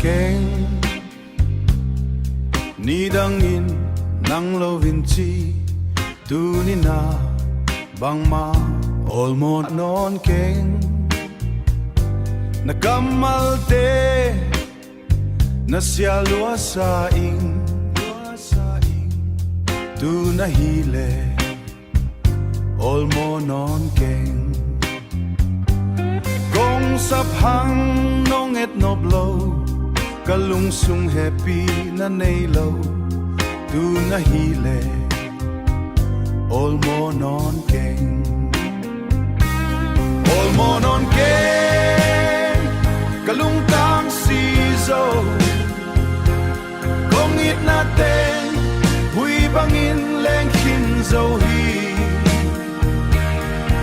keng ni dangin nang lovin chi tu ni na bang ma olmo non keng nakamal te nasya lua sa ing tu na hile olmo non keng kong sap hang nong et noblo kalung sung happy na nei lo tu na hile olmo non keng olmo non keng kalung tang si zo kong it na ten hui bangin leng hin zo hi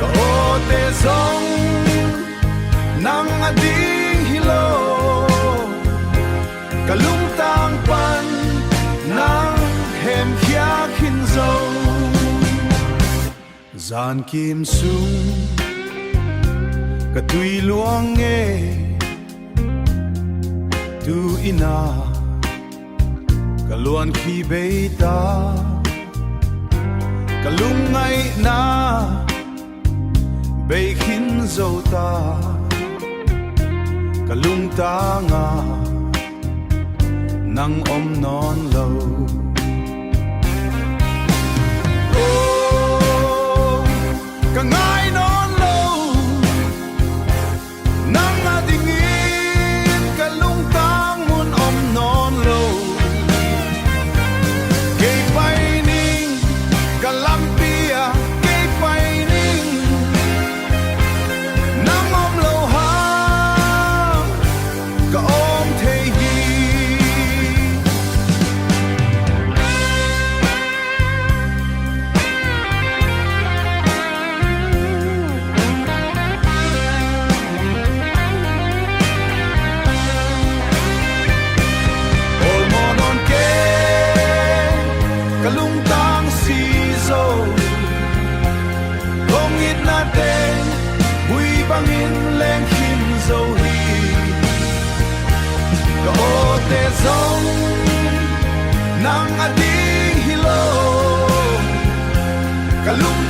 ka o te zong nang ading hilo kalung tang pan nang hem khia khin zo zan kim sung ka tui luang nge tu ina kaluan khi beita kalung ngai na be khin zo ta kalung ta nga nang om non lo oh ka ngai non lo nang adingin kalung tang mun om non lo kay paining kalampia kay paining nang om lo ha ka om te hi olmo non ke kalung tang si zo kong it na ten hui bangin leng hin zo hi ka o te zong nang ading hilo kalung